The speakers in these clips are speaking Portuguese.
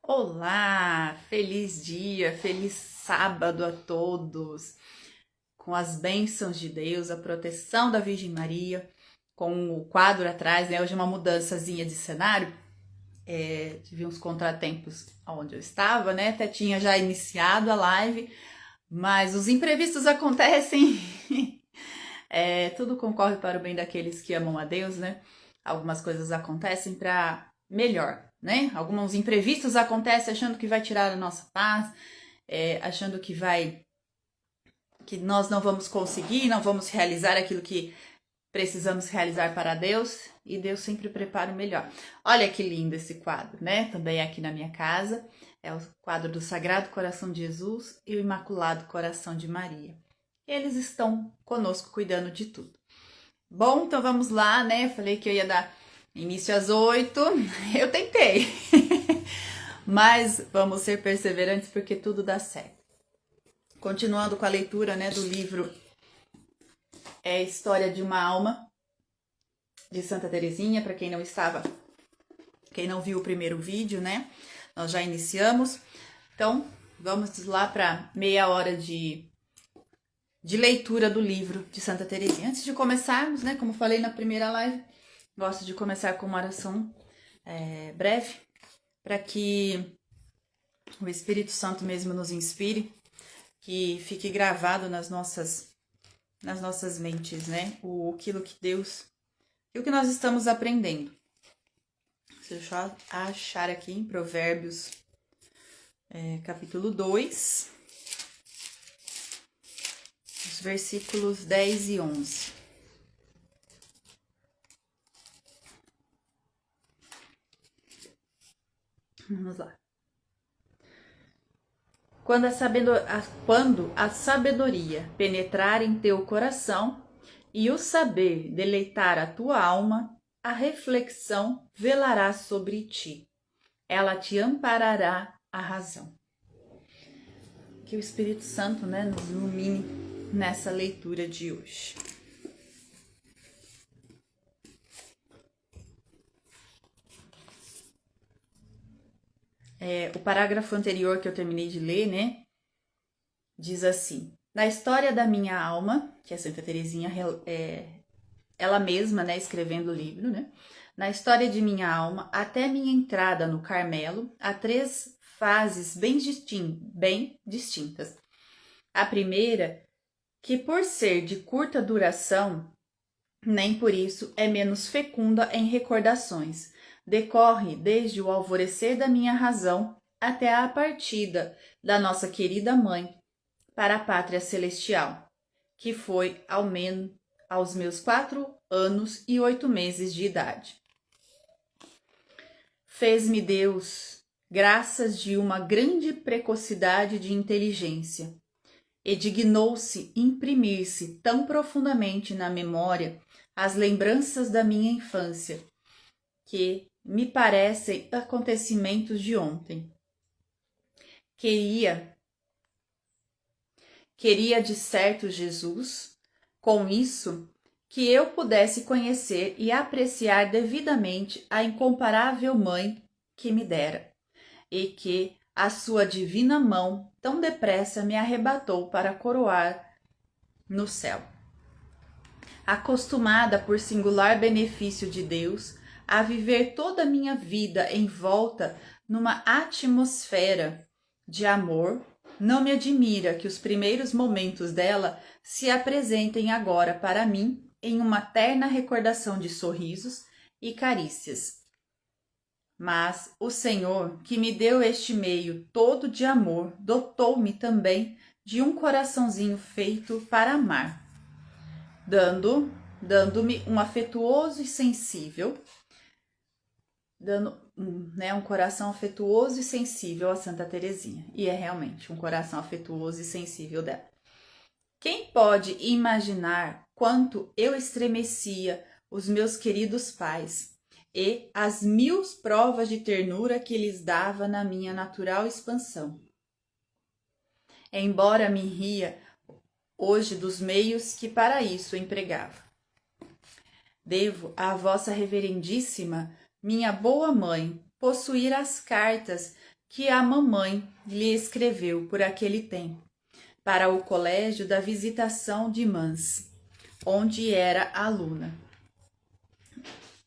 Olá, feliz dia, feliz sábado a todos, com as bênçãos de Deus, a proteção da Virgem Maria, com o quadro atrás, né? Hoje é uma mudançazinha de cenário, tive uns contratempos onde eu estava, né? Até tinha já iniciado a live, mas os imprevistos acontecem, tudo concorre para o bem daqueles que amam a Deus, né? Algumas coisas acontecem para melhor, né? Alguns imprevistos acontecem achando que vai tirar a nossa paz, achando que nós não vamos conseguir, não vamos realizar aquilo que precisamos realizar para Deus, e Deus sempre prepara o melhor. Olha que lindo esse quadro, né? Também aqui na minha casa, é o quadro do Sagrado Coração de Jesus e o Imaculado Coração de Maria. Eles estão conosco cuidando de tudo. Bom, então vamos lá, né? Falei que eu ia dar início às 8, eu tentei. Mas vamos ser perseverantes porque tudo dá certo. Continuando com a leitura, né, do livro História de uma Alma, de Santa Teresinha, para quem não viu o primeiro vídeo, né? Nós já iniciamos. Então, vamos lá para meia hora de leitura do livro de Santa Teresinha. Antes de começarmos, né, como falei na primeira live, gosto de começar com uma oração breve, para que o Espírito Santo mesmo nos inspire, que fique gravado nas nossas mentes, né? Aquilo que nós estamos aprendendo. Deixa eu achar aqui em Provérbios, capítulo 2, os versículos 10 e 11. Vamos lá. Quando a sabedoria penetrar em teu coração e o saber deleitar a tua alma, a reflexão velará sobre ti. Ela te amparará a razão. Que o Espírito Santo, né, nos ilumine nessa leitura de hoje. O parágrafo anterior que eu terminei de ler, né, diz assim: na história da minha alma, que é Santa Teresinha, ela mesma, né, escrevendo o livro, né, na história de minha alma, até minha entrada no Carmelo, há 3 fases bem distintas. A primeira, que por ser de curta duração, nem por isso é menos fecunda em recordações, decorre desde o alvorecer da minha razão até a partida da nossa querida mãe para a pátria celestial, que foi aos meus 4 anos e 8 meses de idade. Fez-me Deus graças de uma grande precocidade de inteligência, e dignou-se imprimir-se tão profundamente na memória as lembranças da minha infância, que me parecem acontecimentos de ontem. Queria de certo Jesus, com isso, que eu pudesse conhecer e apreciar devidamente a incomparável mãe que me dera, e que a sua divina mão tão depressa me arrebatou para coroar no céu. Acostumada por singular benefício de Deus a viver toda a minha vida envolta numa atmosfera de amor, não me admira que os primeiros momentos dela se apresentem agora para mim em uma terna recordação de sorrisos e carícias. Mas o Senhor, que me deu este meio todo de amor, dotou-me também de um coraçãozinho feito para amar, dando-me um afetuoso e sensível, um coração afetuoso e sensível a Santa Teresinha. E é realmente um coração afetuoso e sensível dela. Quem pode imaginar quanto eu estremecia os meus queridos pais e as 1000 provas de ternura que lhes dava na minha natural expansão? Embora me ria hoje dos meios que para isso empregava. Devo à vossa reverendíssima, minha boa mãe, possuir as cartas que a mamãe lhe escreveu por aquele tempo, para o colégio da Visitação de Mans, onde era aluna.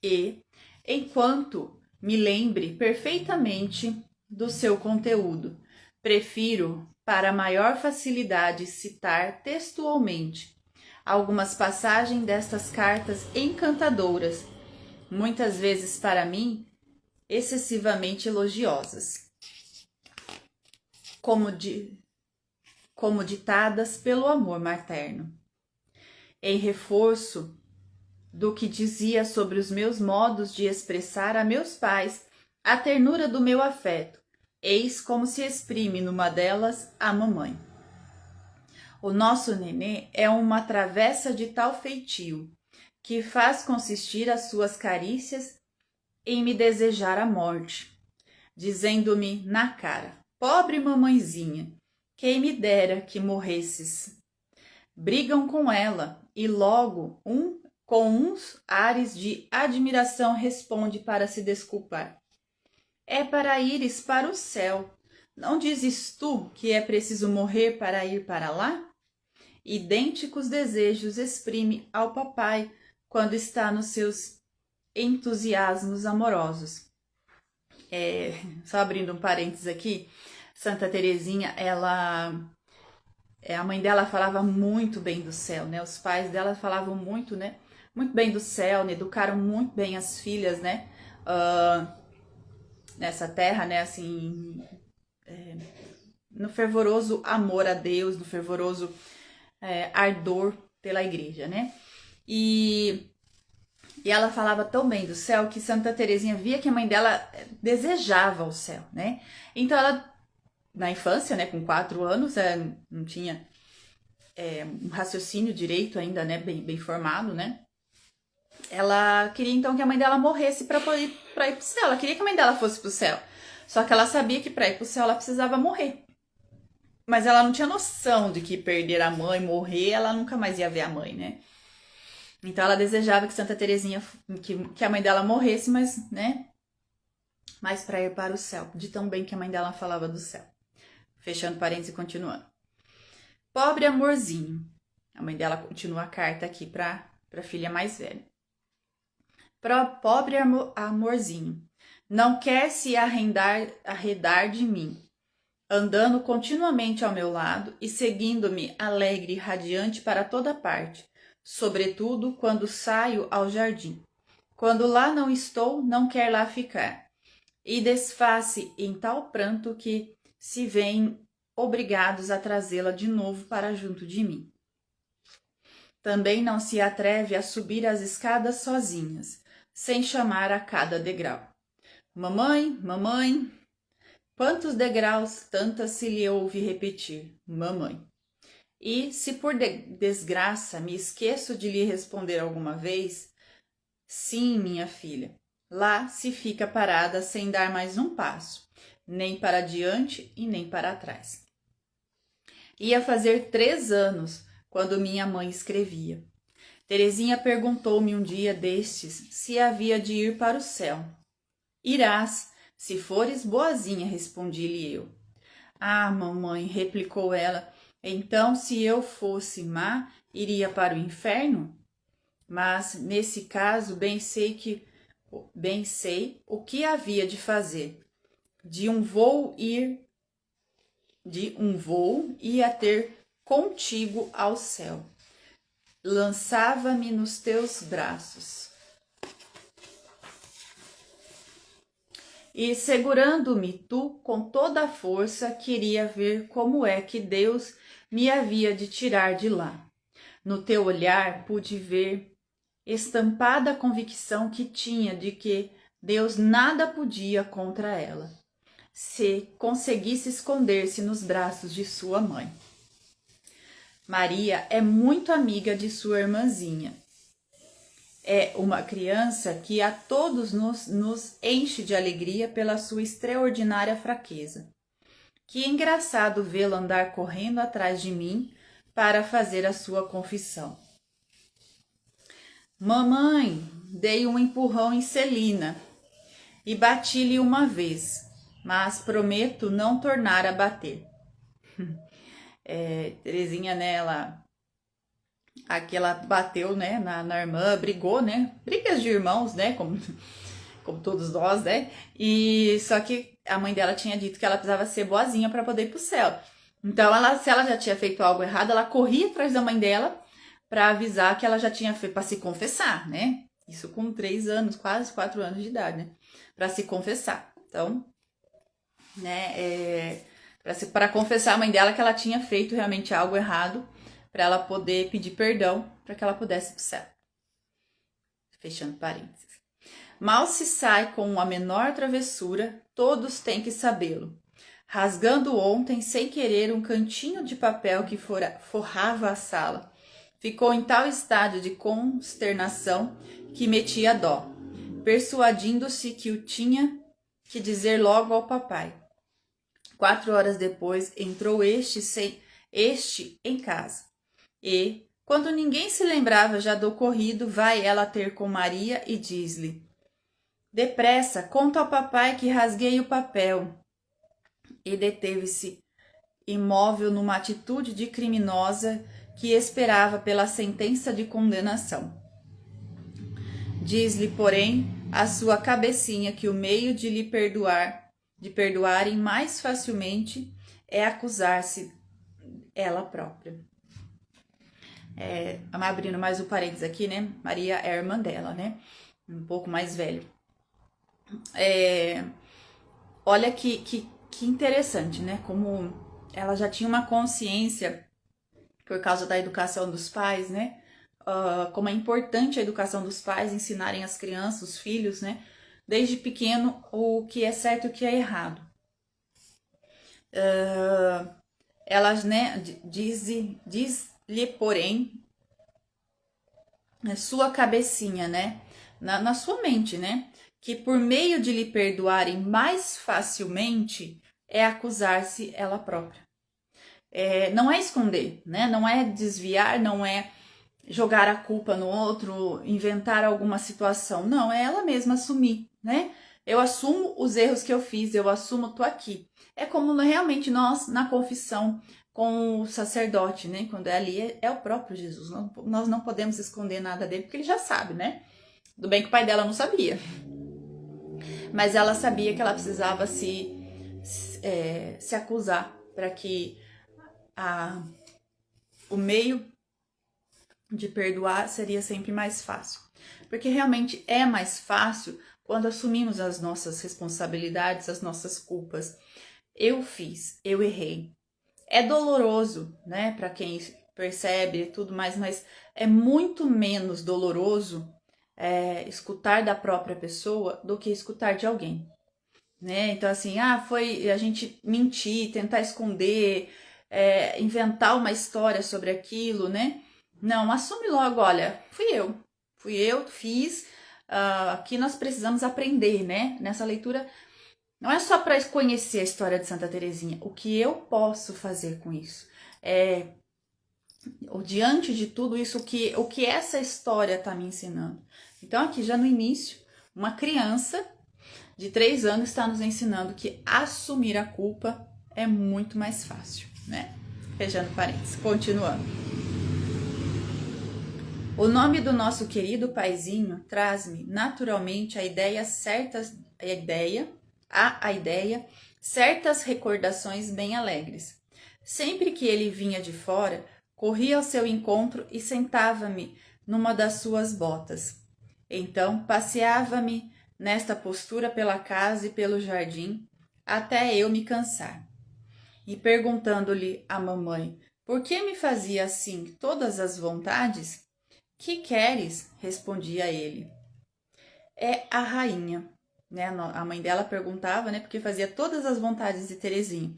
E, enquanto me lembre perfeitamente do seu conteúdo, prefiro, para maior facilidade, citar textualmente algumas passagens destas cartas encantadoras, muitas vezes para mim excessivamente elogiosas, como ditadas pelo amor materno. Em reforço do que dizia sobre os meus modos de expressar a meus pais a ternura do meu afeto, eis como se exprime numa delas a mamãe. O nosso nenê é uma travessa de tal feitio, que faz consistir as suas carícias em me desejar a morte, dizendo-me na cara: pobre mamãezinha, quem me dera que morresses. Brigam com ela, e logo com uns ares de admiração responde para se desculpar: é para ires para o céu. Não dizes tu que é preciso morrer para ir para lá? Idênticos desejos exprime ao papai quando está nos seus entusiasmos amorosos. Só abrindo um parênteses aqui, Santa Teresinha, a mãe dela falava muito bem do céu, né? Os pais dela falavam muito, né? Muito bem do céu, né? Educaram muito bem as filhas, né? Nessa terra, né? Assim, no fervoroso amor a Deus, no fervoroso ardor pela igreja, né? E ela falava tão bem do céu que Santa Teresinha via que a mãe dela desejava o céu, né? Então ela, na infância, né, com 4 anos, não tinha um raciocínio direito ainda, né, bem formado, né? Ela queria então que a mãe dela morresse para ir pro céu. Ela queria que a mãe dela fosse pro céu. Só que ela sabia que para ir pro céu ela precisava morrer. Mas ela não tinha noção de que perder a mãe, morrer, ela nunca mais ia ver a mãe, né? Então ela desejava que Santa Teresinha, que a mãe dela morresse, mas, né? Mas para ir para o céu, de tão bem que a mãe dela falava do céu. Fechando parênteses e continuando. Pobre amorzinho. A mãe dela continua a carta aqui para a filha mais velha. Pobre amorzinho. Não quer se arredar de mim, andando continuamente ao meu lado e seguindo-me alegre e radiante para toda parte, sobretudo quando saio ao jardim. Quando lá não estou, não quer lá ficar, e desfaz-se em tal pranto que se veem obrigados a trazê-la de novo para junto de mim. Também não se atreve a subir as escadas sozinhas, sem chamar a cada degrau. Mamãe, mamãe. Quantos degraus, tantas se lhe ouve repetir, mamãe. E, se por desgraça me esqueço de lhe responder alguma vez, sim, minha filha, lá se fica parada sem dar mais um passo, nem para diante e nem para trás. Ia fazer 3 anos quando minha mãe escrevia. Teresinha perguntou-me um dia destes se havia de ir para o céu. Irás, se fores boazinha, respondi-lhe eu. Ah, mamãe, replicou ela, então se eu fosse má, iria para o inferno? Mas, nesse caso, bem sei o que havia de fazer. De um voo ia ter contigo ao céu. Lançava-me nos teus braços. E segurando-me tu com toda a força, queria ver como é que Deus me havia de tirar de lá. No teu olhar pude ver estampada a convicção que tinha de que Deus nada podia contra ela, se conseguisse esconder-se nos braços de sua mãe. Maria é muito amiga de sua irmãzinha. É uma criança que a todos nos enche de alegria pela sua extraordinária fraqueza. Que engraçado vê-la andar correndo atrás de mim para fazer a sua confissão. Mamãe, dei um empurrão em Celina e bati-lhe uma vez. mas prometo não tornar a bater. Terezinha, né, ela bateu, né, na irmã, brigou, né, brigas de irmãos, né, como todos nós, né, e só que a mãe dela tinha dito que ela precisava ser boazinha para poder ir pro céu. Então, se ela já tinha feito algo errado, ela corria atrás da mãe dela para avisar que ela já tinha feito, para se confessar, né, isso com 3 anos, quase 4 anos de idade, né, para se confessar. Então, né, para confessar a mãe dela que ela tinha feito realmente algo errado, para ela poder pedir perdão, para que ela pudesse ir pro céu. Fechando parênteses. Mal se sai com a menor travessura, todos têm que sabê-lo. Rasgando ontem, sem querer, um cantinho de papel que forrava a sala. Ficou em tal estado de consternação que metia dó, persuadindo-se que o tinha que dizer logo ao papai. 4 horas depois, entrou este em casa. E, quando ninguém se lembrava já do ocorrido, vai ela ter com Maria e diz-lhe: depressa, conta ao papai que rasguei o papel. E deteve-se, imóvel numa atitude de criminosa que esperava pela sentença de condenação. Diz-lhe, porém, a sua cabecinha que o meio de lhe perdoarem mais facilmente é acusar-se ela própria. Abrindo mais o parênteses aqui, né? Maria é a irmã dela, né? Um pouco mais velho. Olha que interessante, né? Como ela já tinha uma consciência por causa da educação dos pais, né? Como é importante a educação dos pais, ensinarem as crianças, os filhos, né? Desde pequeno, o que é certo e o que é errado. Elas, né, diz-lhe, porém, sua cabecinha, né, na sua mente, né, que por meio de lhe perdoarem mais facilmente é acusar-se ela própria. Não é esconder, né, não é desviar, não é jogar a culpa no outro, inventar alguma situação, não, é ela mesma assumir, né. Eu assumo os erros que eu fiz, eu assumo, tô aqui. É como realmente nós, na confissão com o sacerdote, né? Quando é ali, é o próprio Jesus. Nós não podemos esconder nada dele, porque ele já sabe, né? Tudo bem que o pai dela não sabia. Mas ela sabia que ela precisava se acusar para que o meio de perdoar seria sempre mais fácil. Porque realmente é mais fácil quando assumimos as nossas responsabilidades, as nossas culpas. Eu fiz, eu errei. É doloroso, né, para quem percebe e tudo mais, mas é muito menos doloroso escutar da própria pessoa do que escutar de alguém, né? Então assim, foi a gente mentir, tentar esconder, inventar uma história sobre aquilo, né? Não, assume logo, olha, fui eu, fiz. Aqui nós precisamos aprender, né? Nessa leitura não é só para conhecer a história de Santa Teresinha, o que eu posso fazer com isso? Diante de tudo isso, o que essa história está me ensinando? Então, aqui já no início, uma criança de 3 anos está nos ensinando que assumir a culpa é muito mais fácil, né? Fechando parênteses, continuando. O nome do nosso querido paizinho traz-me naturalmente a ideia, certas recordações bem alegres. Sempre que ele vinha de fora, corria ao seu encontro e sentava-me numa das suas botas. Então passeava-me nesta postura pela casa e pelo jardim, até eu me cansar. E perguntando-lhe à mamãe por que me fazia assim todas as vontades, que queres? Respondia ele. É a rainha. Né? A mãe dela perguntava, né, porque fazia todas as vontades de Terezinha.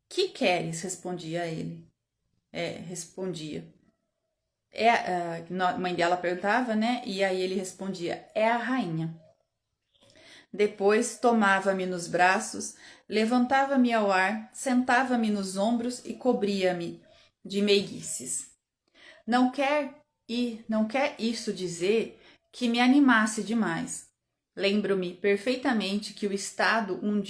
Que queres? Respondia ele. Respondia. A mãe dela perguntava, né? E aí ele respondia, é a rainha. Depois tomava-me nos braços, levantava-me ao ar, sentava-me nos ombros e cobria-me de meiguices. Não quer isso dizer que me animasse demais. Lembro-me perfeitamente que estando um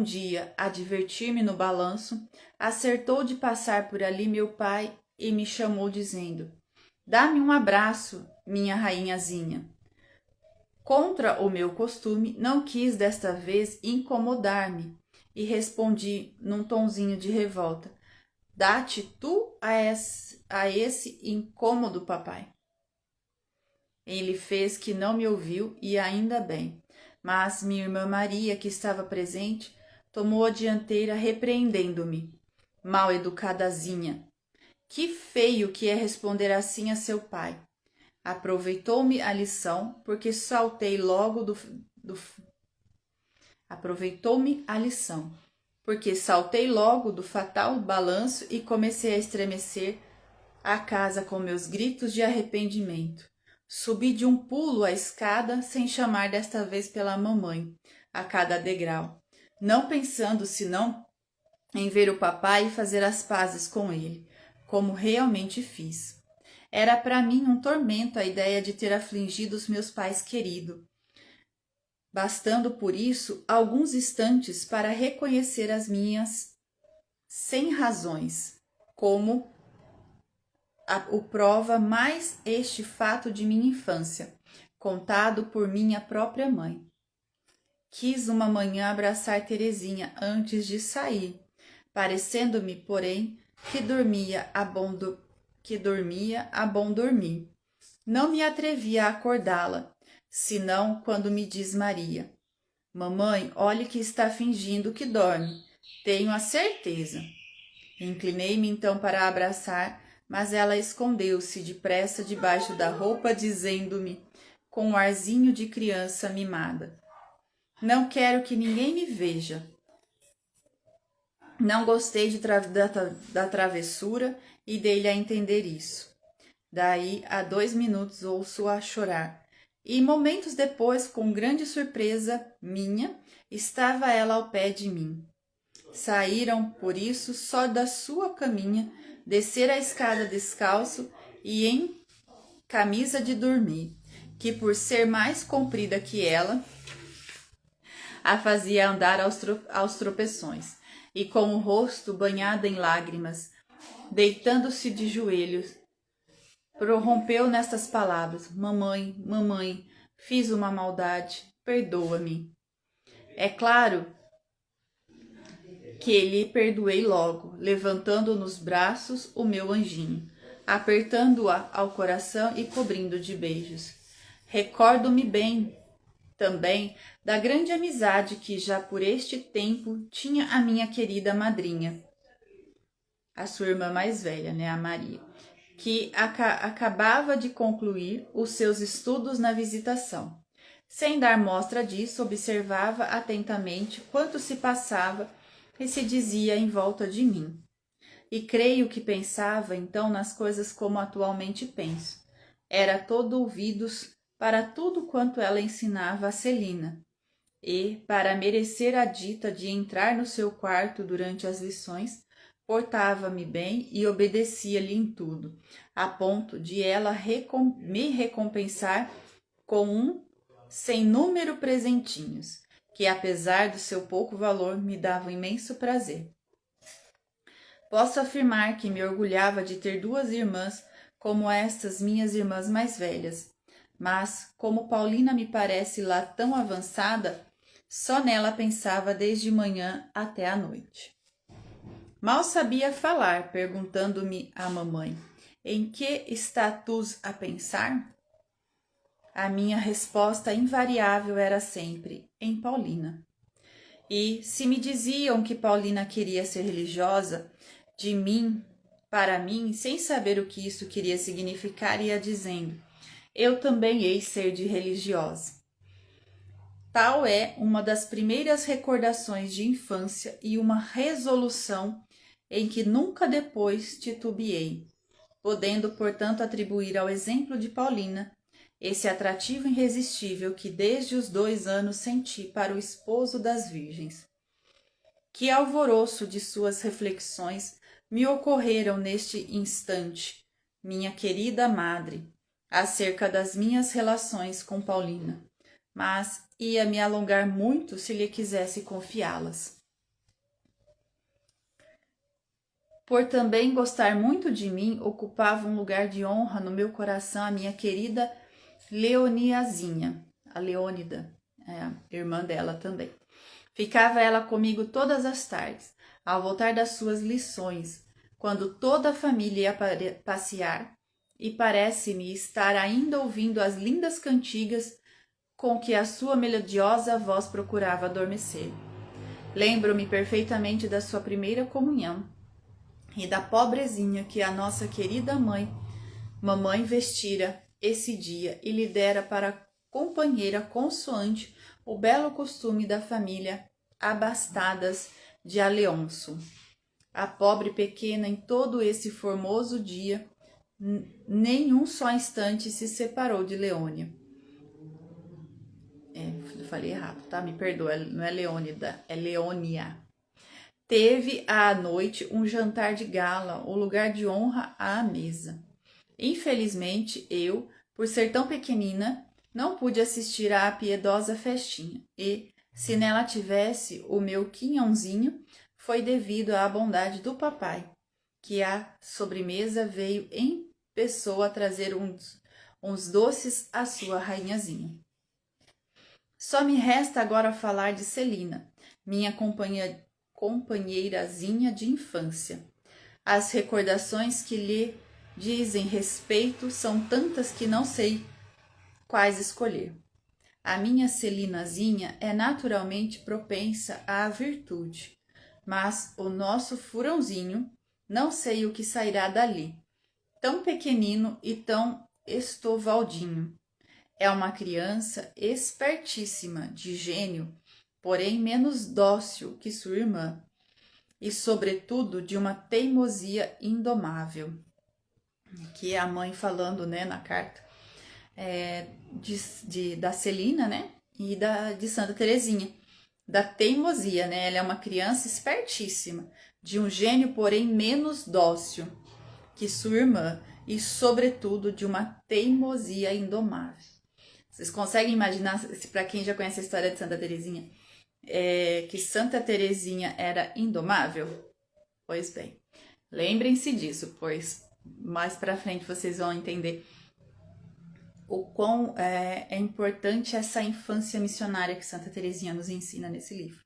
dia a divertir-me no balanço, acertou de passar por ali meu pai e me chamou dizendo: "Dá-me um abraço, minha rainhazinha." Contra o meu costume, não quis desta vez incomodar-me e respondi num tonzinho de revolta: "Dá-te tu a esse incômodo, papai." Ele fez que não me ouviu e ainda bem, mas minha irmã Maria, que estava presente, tomou a dianteira repreendendo-me: "Mal educadazinha, que feio que é responder assim a seu pai." Aproveitou-me a lição, porque saltei logo do fatal balanço e comecei a estremecer a casa com meus gritos de arrependimento. Subi de um pulo a escada, sem chamar desta vez pela mamãe, a cada degrau, não pensando senão em ver o papai e fazer as pazes com ele, como realmente fiz. Era para mim um tormento a ideia de ter afligido os meus pais queridos, bastando por isso alguns instantes para reconhecer as minhas sem razões, como o prova mais este fato de minha infância, contado por minha própria mãe. Quis uma manhã abraçar Terezinha antes de sair, parecendo-me, porém, que dormia a bom dormir. Não me atrevi a acordá-la, senão quando me diz Maria: "Mamãe, olhe que está fingindo que dorme. Tenho a certeza." Inclinei-me então para abraçar, mas ela escondeu-se depressa debaixo da roupa, dizendo-me, com um arzinho de criança mimada: "Não quero que ninguém me veja." Não gostei da travessura e dei-lhe a entender isso. Daí a 2 minutos ouço-a chorar. E momentos depois, com grande surpresa minha, estava ela ao pé de mim. Saíram, por isso, só da sua caminha, descer a escada descalço e em camisa de dormir, que por ser mais comprida que ela, a fazia andar aos tropeções, e com o rosto banhado em lágrimas, deitando-se de joelhos, prorrompeu nestas palavras: "Mamãe, mamãe, fiz uma maldade, perdoa-me." É claro que lhe perdoei logo, levantando nos braços o meu anjinho, apertando-a ao coração e cobrindo de beijos. Recordo-me bem também da grande amizade que já por este tempo tinha a minha querida madrinha, a sua irmã mais velha, a Maria, que acabava de concluir os seus estudos na Visitação. Sem dar mostra disso, observava atentamente quanto se passava e se dizia em volta de mim. E creio que pensava então nas coisas como atualmente penso. Era todo ouvidos para tudo quanto ela ensinava a Celina. E, para merecer a dita de entrar no seu quarto durante as lições, portava-me bem e obedecia-lhe em tudo, a ponto de ela me recompensar com sem número presentinhos, que apesar do seu pouco valor me davam imenso prazer. Posso afirmar que me orgulhava de ter 2 irmãs como estas minhas irmãs mais velhas, mas como Paulina me parece lá tão avançada, só nela pensava desde manhã até a noite. Mal sabia falar, perguntando-me a mamãe: "Em que estás a pensar?" A minha resposta invariável era sempre: "Em Paulina." E se me diziam que Paulina queria ser religiosa, para mim, sem saber o que isso queria significar, ia dizendo: "Eu também hei ser de religiosa." Tal é uma das primeiras recordações de infância e uma resolução em que nunca depois titubeei, podendo, portanto, atribuir ao exemplo de Paulina esse atrativo irresistível que desde os 2 anos senti para o esposo das virgens. Que alvoroço de suas reflexões me ocorreram neste instante, minha querida madre, acerca das minhas relações com Paulina, mas ia me alongar muito se lhe quisesse confiá-las. Por também gostar muito de mim, ocupava um lugar de honra no meu coração a minha querida Leoniazinha, a Leônida, a irmã dela também. Ficava ela comigo todas as tardes, ao voltar das suas lições, quando toda a família ia passear, e parece-me estar ainda ouvindo as lindas cantigas com que a sua melodiosa voz procurava adormecer. Lembro-me perfeitamente da sua primeira comunhão e da pobrezinha que a nossa querida mamãe vestira esse dia e lhe dera para companheira consoante o belo costume da família Abastadas de Aleonso. A pobre pequena em todo esse formoso dia, nem um só instante se separou de Leônia. Eu falei errado, tá? Me perdoa, não é Leônida, é Leônia. Teve à noite um jantar de gala, o lugar de honra à mesa. Infelizmente, eu, por ser tão pequenina, não pude assistir à piedosa festinha, e, se nela tivesse o meu quinhãozinho, foi devido à bondade do papai, que à sobremesa veio em pessoa trazer uns doces à sua rainhazinha. Só me resta agora falar de Celina, minha companheirazinha de infância. As recordações que lhe dizem respeito são tantas que não sei quais escolher. A minha Celinazinha é naturalmente propensa à virtude, mas o nosso furãozinho, não sei o que sairá dali, tão pequenino e tão estovaldinho. É uma criança espertíssima, de gênio, porém menos dócil que sua irmã, e sobretudo de uma teimosia indomável. Que é a mãe falando, né, na carta da Celina, né, e de Santa Teresinha, da teimosia, né? Ela é uma criança espertíssima, de um gênio, porém menos dócil que sua irmã, e sobretudo de uma teimosia indomável. Vocês conseguem imaginar, para quem já conhece a história de Santa Teresinha, que Santa Teresinha era indomável? Pois bem, lembrem-se disso, pois mais para frente vocês vão entender o quão é importante essa infância missionária que Santa Teresinha nos ensina nesse livro.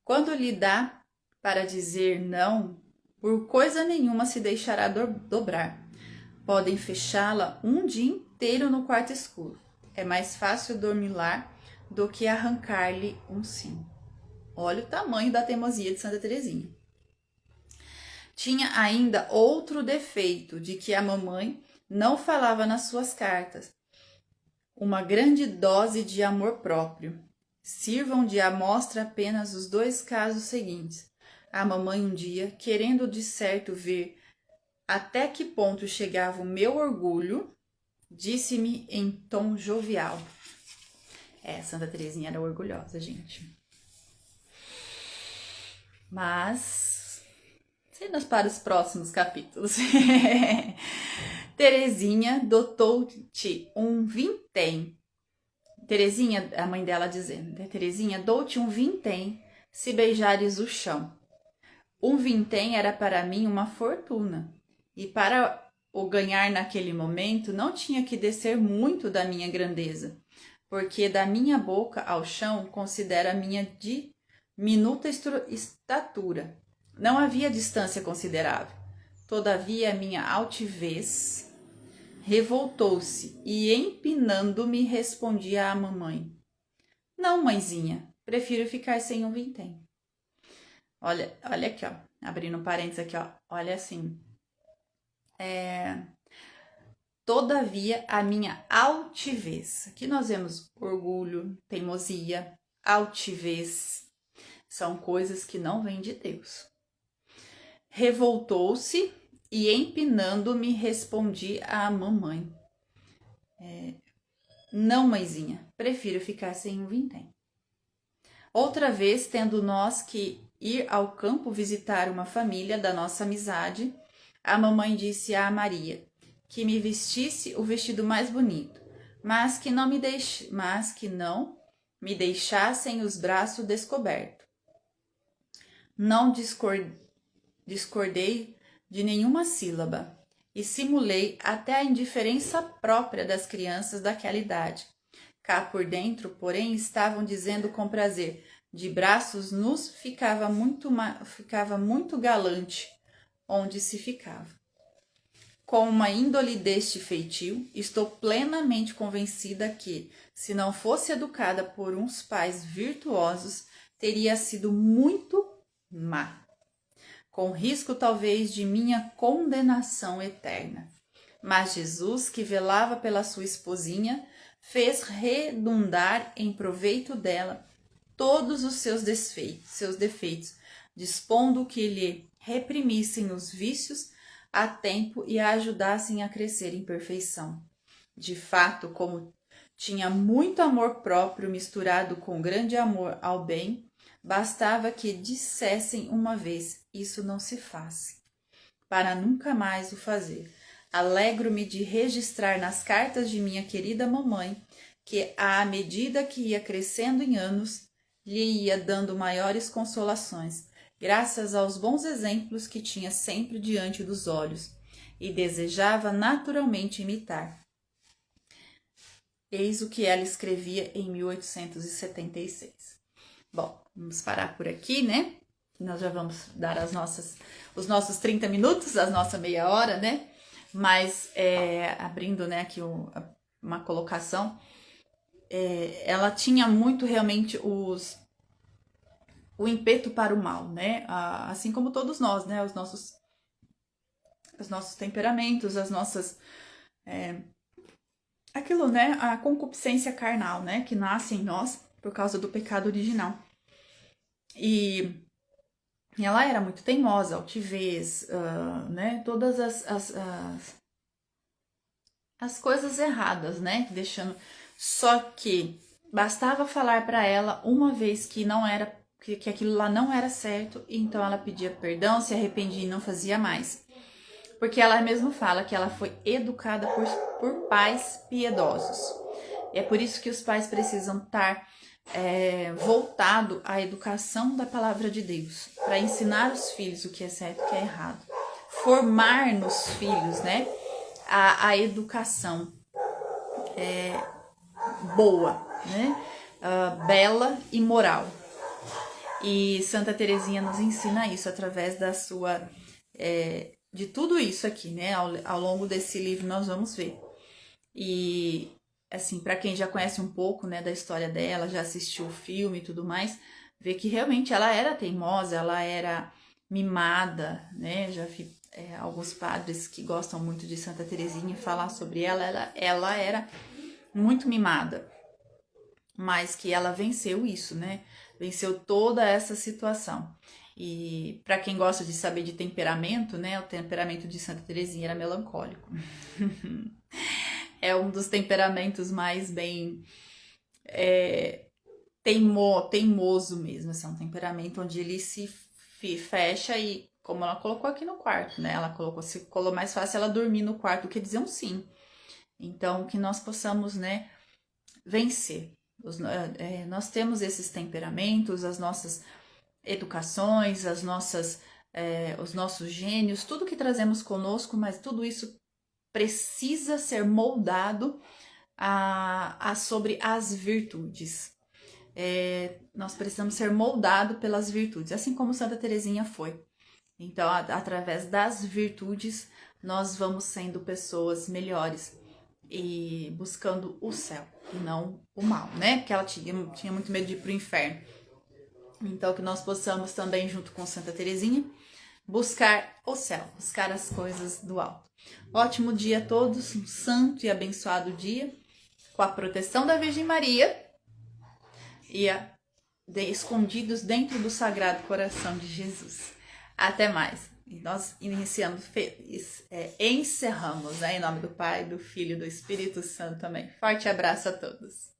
Quando lhe dá para dizer não, por coisa nenhuma se deixará dobrar. Podem fechá-la um dia inteiro no quarto escuro. É mais fácil dormir-lá do que arrancar-lhe um sim. Olha o tamanho da teimosia de Santa Teresinha. Tinha ainda outro defeito, de que a mamãe não falava nas suas cartas. Uma grande dose de amor próprio. Sirvam de amostra apenas os 2 casos seguintes. A mamãe um dia, querendo de certo ver até que ponto chegava o meu orgulho, disse-me em tom jovial. Santa Teresinha era orgulhosa, gente. Mas, cenas para os próximos capítulos. Teresinha, dotou-te um vintém. Teresinha, a mãe dela dizendo, Teresinha, dou-te um vintém se beijares o chão. Um vintém era para mim uma fortuna, e para o ganhar naquele momento não tinha que descer muito da minha grandeza, porque da minha boca ao chão considera a minha diminuta estatura. Não havia distância considerável. Todavia a minha altivez revoltou-se e, empinando-me, respondia à mamãe: Não, mãezinha, prefiro ficar sem um vintém. Olha aqui, ó, abrindo um parênteses aqui, ó, olha assim. Todavia a minha altivez. Aqui nós vemos orgulho, teimosia, altivez. São coisas que não vêm de Deus. Revoltou-se e, empinando-me, respondi à mamãe: Não, mãezinha, prefiro ficar sem um vintém. Outra vez, tendo nós que ir ao campo visitar uma família da nossa amizade, a mamãe disse a Maria: que me vestisse o vestido mais bonito, mas que não me deixassem os braços descobertos. Não discordei de nenhuma sílaba e simulei até a indiferença própria das crianças daquela idade. Cá por dentro, porém, estavam dizendo com prazer: de braços nus ficava muito galante onde se ficava. Com uma índole deste feitio, estou plenamente convencida que, se não fosse educada por uns pais virtuosos, teria sido muito má, com risco talvez de minha condenação eterna. Mas Jesus, que velava pela sua esposinha, fez redundar em proveito dela todos os seus defeitos, dispondo que lhe reprimissem os vícios a tempo e a ajudassem a crescer em perfeição. De fato, como tinha muito amor próprio misturado com grande amor ao bem, bastava que dissessem uma vez: isso não se faz, para nunca mais o fazer. Alegro-me de registrar nas cartas de minha querida mamãe que, à medida que ia crescendo em anos, lhe ia dando maiores consolações, graças aos bons exemplos que tinha sempre diante dos olhos, e desejava naturalmente imitar. Eis o que ela escrevia em 1876. Bom, vamos parar por aqui, né? Nós já vamos dar os nossos 30 minutos, a nossa meia hora, né? Mas, abrindo, né, aqui uma colocação, ela tinha muito realmente o impeto para o mal, né? Assim como todos nós, né? Os nossos temperamentos, as nossas... aquilo, né? A concupiscência carnal, né? Que nasce em nós por causa do pecado original. E ela era muito teimosa, altivez, né? Todas as coisas erradas, né? Deixando... Só que bastava falar para ela uma vez que não era, que aquilo lá não era certo, então ela pedia perdão, se arrependia e não fazia mais. Porque ela mesma fala que ela foi educada por pais piedosos. É por isso que os pais precisam estar voltado à educação da palavra de Deus, para ensinar os filhos o que é certo e o que é errado. Formar nos filhos, né, a educação boa, né, bela e moral. E Santa Teresinha nos ensina isso através da sua... de tudo isso aqui, né, ao longo desse livro nós vamos ver. E assim, para quem já conhece um pouco, né, da história dela, já assistiu o filme e tudo mais, vê que realmente ela era teimosa, ela era mimada, né? Já vi alguns padres que gostam muito de Santa Teresinha falar sobre ela era muito mimada, mas que ela venceu isso, né? Venceu toda essa situação. E para quem gosta de saber de temperamento, né, o temperamento de Santa Teresinha era melancólico. É um dos temperamentos mais bem teimoso mesmo, assim, é um temperamento onde ele se fecha e, como ela colocou aqui no quarto, né, ela colocou, se colou mais fácil ela dormir no quarto do que dizer um sim. Então, que nós possamos, né, vencer. Nós temos esses temperamentos, as nossas educações, os nossos gênios, tudo que trazemos conosco, mas tudo isso precisa ser moldado sobre as virtudes. Nós precisamos ser moldados pelas virtudes, assim como Santa Teresinha foi. Então, através das virtudes, nós vamos sendo pessoas melhores e buscando o céu e não o mal, né? Porque ela tinha muito medo de ir para o inferno. Então, que nós possamos também, junto com Santa Teresinha, buscar o céu, buscar as coisas do alto. Ótimo dia a todos, um santo e abençoado dia, com a proteção da Virgem Maria e escondidos dentro do Sagrado Coração de Jesus. Até mais. E nós encerramos, né, em nome do Pai, do Filho e do Espírito Santo também. Forte abraço a todos.